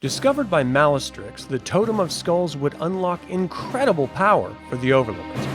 Discovered by Malystryx, the Totem of Skulls would unlock incredible power for the Overlords.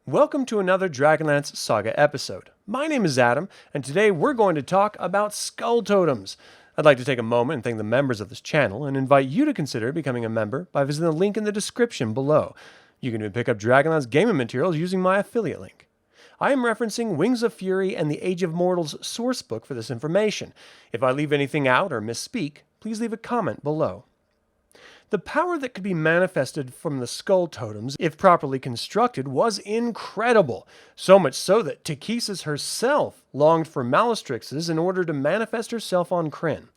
Welcome to another DragonLance Saga episode. My name is Adam, and today we're going to talk about Skull Totems. I'd like to take a moment and thank the members of this channel and invite you to consider becoming a member by visiting the link in the description below. You can even pick up DragonLance gaming materials using my affiliate link. I am referencing Wings of Fury and the Age of Mortals sourcebook for this information. If I leave anything out or misspeak, please leave a comment below. The power that could be manifested from the Skull Totems, if properly constructed, was incredible. So much so that Takhisis herself longed for Malystryx's in order to manifest herself on Krynn.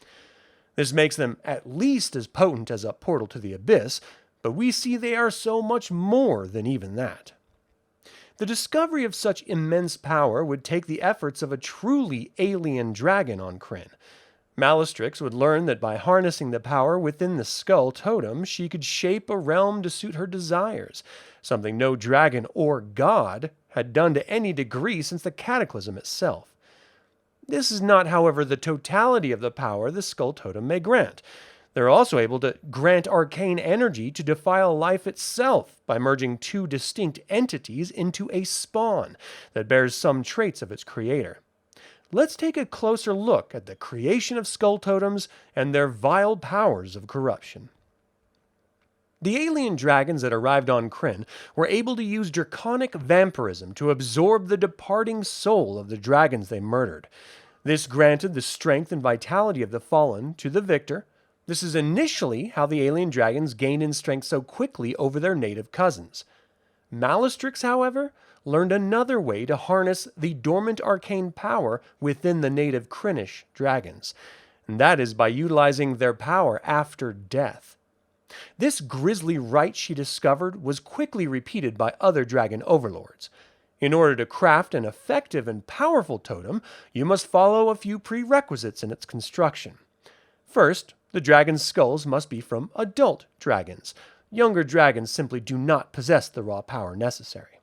This makes them at least as potent as a portal to the abyss, but we see they are so much more than even that. The discovery of such immense power would take the efforts of a truly alien dragon on Krynn. Malystryx would learn that by harnessing the power within the Skull Totem, she could shape a realm to suit her desires, something no dragon or god had done to any degree since the Cataclysm itself. This is not, however, the totality of the power the Skull Totem may grant. They're also able to grant arcane energy to defile life itself by merging two distinct entities into a spawn that bears some traits of its creator. Let's take a closer look at the creation of Skull Totems and their vile powers of corruption. The alien dragons that arrived on Krynn were able to use draconic vampirism to absorb the departing soul of the dragons they murdered. This granted the strength and vitality of the fallen to the victor. This is initially how the alien dragons gained in strength so quickly over their native cousins. Malystryx, however, learned another way to harness the dormant arcane power within the native Krynnish dragons, and that is by utilizing their power after death. This grisly rite she discovered was quickly repeated by other dragon overlords. In order to craft an effective and powerful totem, you must follow a few prerequisites in its construction. First, the dragon's skulls must be from adult dragons. Younger dragons simply do not possess the raw power necessary.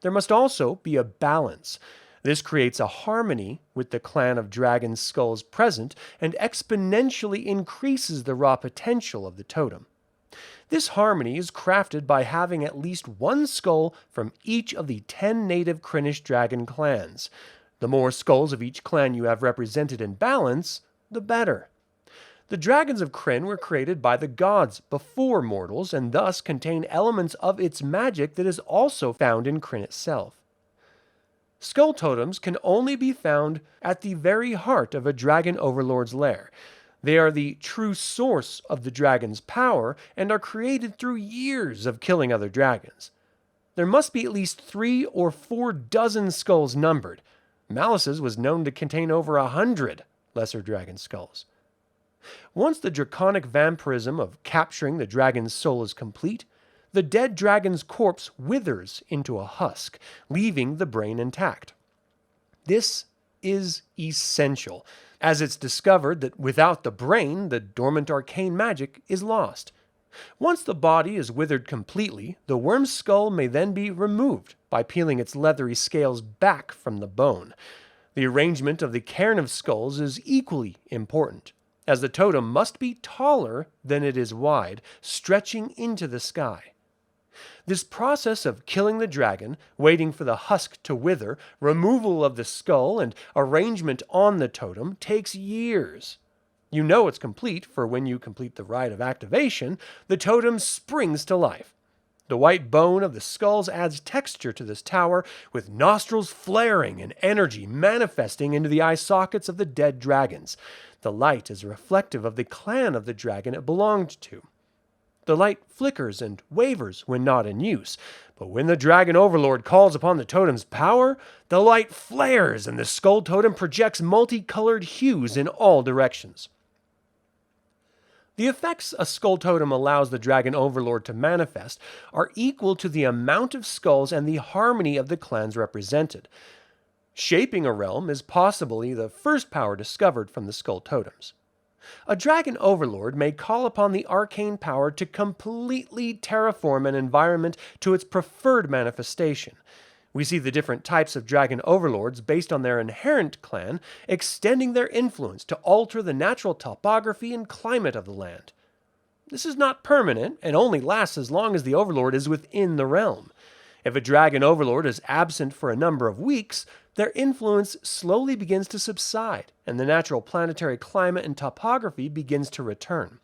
There must also be a balance. This creates a harmony with the clan of dragon skulls present and exponentially increases the raw potential of the totem. This harmony is crafted by having at least one skull from each of the 10 native Krynnish dragon clans. The more skulls of each clan you have represented in balance, the better. The dragons of Krynn were created by the gods before mortals and thus contain elements of its magic that is also found in Krynn itself. Skull Totems can only be found at the very heart of a dragon overlord's lair. They are the true source of the dragon's power and are created through years of killing other dragons. There must be at least 3 or 4 dozen skulls numbered. Malys's was known to contain over 100 lesser dragon skulls. Once the draconic vampirism of capturing the dragon's soul is complete, the dead dragon's corpse withers into a husk, leaving the brain intact. This is essential, as it's discovered that without the brain, the dormant arcane magic is lost. Once the body is withered completely, the worm's skull may then be removed by peeling its leathery scales back from the bone. The arrangement of the cairn of skulls is equally important, as the totem must be taller than it is wide, stretching into the sky. This process of killing the dragon, waiting for the husk to wither, removal of the skull, and arrangement on the totem takes years. You know it's complete, for when you complete the rite of activation, the totem springs to life. The white bone of the skulls adds texture to this tower, with nostrils flaring and energy manifesting into the eye sockets of the dead dragons. The light is reflective of the clan of the dragon it belonged to. The light flickers and wavers when not in use, but when the dragon overlord calls upon the totem's power, the light flares and the skull totem projects multicolored hues in all directions. The effects a Skull Totem allows the Dragon Overlord to manifest are equal to the amount of skulls and the harmony of the clans represented. Shaping a realm is possibly the first power discovered from the Skull Totems. A Dragon Overlord may call upon the arcane power to completely terraform an environment to its preferred manifestation. We see the different types of Dragon Overlords based on their inherent clan, extending their influence to alter the natural topography and climate of the land. This is not permanent and only lasts as long as the Overlord is within the realm. If a Dragon Overlord is absent for a number of weeks, their influence slowly begins to subside, and the natural planetary climate and topography begins to return.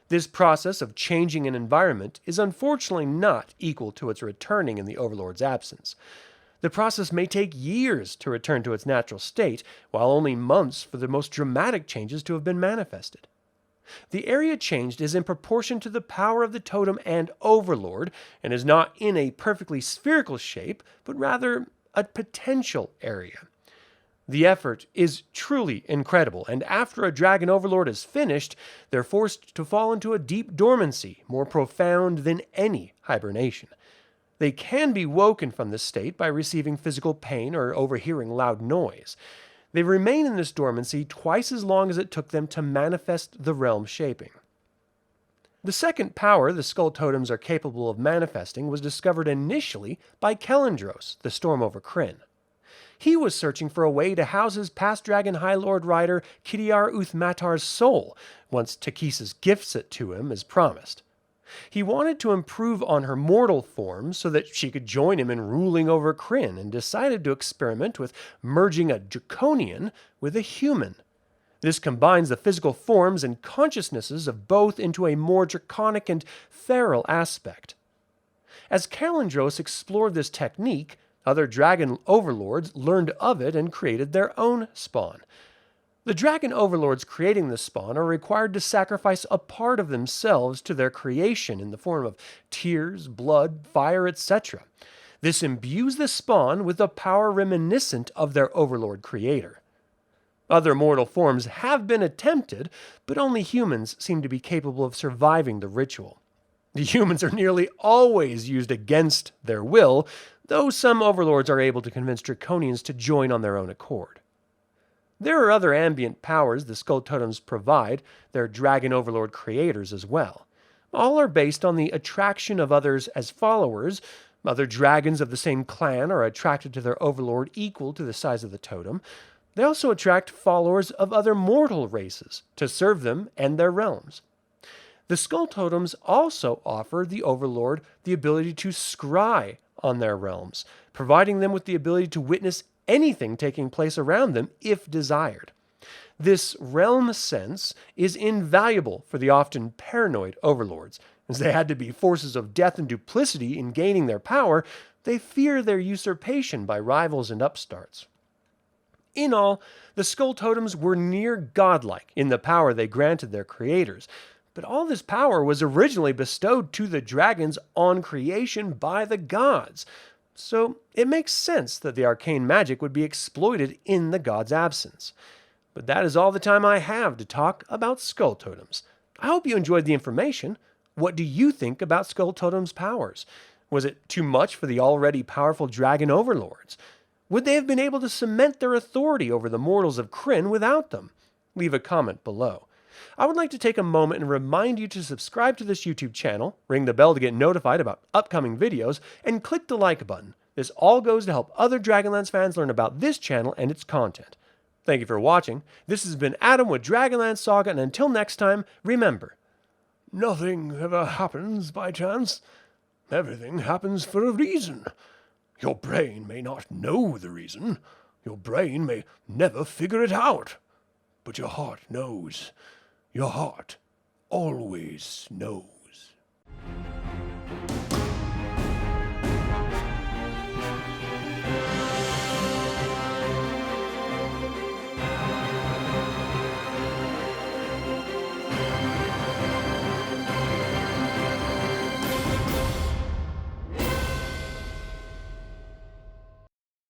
This process of changing an environment is unfortunately not equal to its returning in the Overlord's absence. The process may take years to return to its natural state, while only months for the most dramatic changes to have been manifested. The area changed is in proportion to the power of the totem and Overlord, and is not in a perfectly spherical shape, but rather a potential area. The effort is truly incredible, and after a Dragon Overlord is finished, they're forced to fall into a deep dormancy, more profound than any hibernation. They can be woken from this state by receiving physical pain or overhearing loud noise. They remain in this dormancy twice as long as it took them to manifest the realm shaping. The second power the Skull Totems are capable of manifesting was discovered initially by Kellandros, the storm over Krynn. He was searching for a way to house his past Dragon High Lord rider Kidiar Uthmatar's soul, once Takhisis gifts it to him as promised. He wanted to improve on her mortal form so that she could join him in ruling over Krynn, and decided to experiment with merging a draconian with a human. This combines the physical forms and consciousnesses of both into a more draconic and feral aspect. As Kellandros explored this technique, other Dragon Overlords learned of it and created their own spawn. The Dragon Overlords creating the spawn are required to sacrifice a part of themselves to their creation in the form of tears, blood, fire, etc. This imbues the spawn with a power reminiscent of their Overlord creator. Other mortal forms have been attempted, but only humans seem to be capable of surviving the ritual. The humans are nearly always used against their will, though some Overlords are able to convince Draconians to join on their own accord. There are other ambient powers the Skull Totems provide, their Dragon Overlord creators as well. All are based on the attraction of others as followers. Other dragons of the same clan are attracted to their Overlord equal to the size of the totem. They also attract followers of other mortal races to serve them and their realms. The Skull Totems also offer the Overlord the ability to scry on their realms, providing them with the ability to witness anything taking place around them if desired. This realm sense is invaluable for the often paranoid Overlords. As they had to be forces of death and duplicity in gaining their power, they fear their usurpation by rivals and upstarts. In all, the Skull Totems were near godlike in the power they granted their creators, but all this power was originally bestowed to the dragons on creation by the gods, so it makes sense that the arcane magic would be exploited in the gods' absence. But that is all the time I have to talk about Skull Totems. I hope you enjoyed the information. What do you think about Skull Totems' powers? Was it too much for the already powerful Dragon Overlords? Would they have been able to cement their authority over the mortals of Krynn without them? Leave a comment below. I would like to take a moment and remind you to subscribe to this YouTube channel, ring the bell to get notified about upcoming videos, and click the like button. This all goes to help other Dragonlance fans learn about this channel and its content. Thank you for watching. This has been Adam with DragonLance Saga, and until next time, remember, nothing ever happens by chance. Everything happens for a reason. Your brain may not know the reason. Your brain may never figure it out. But your heart knows. Your heart always knows.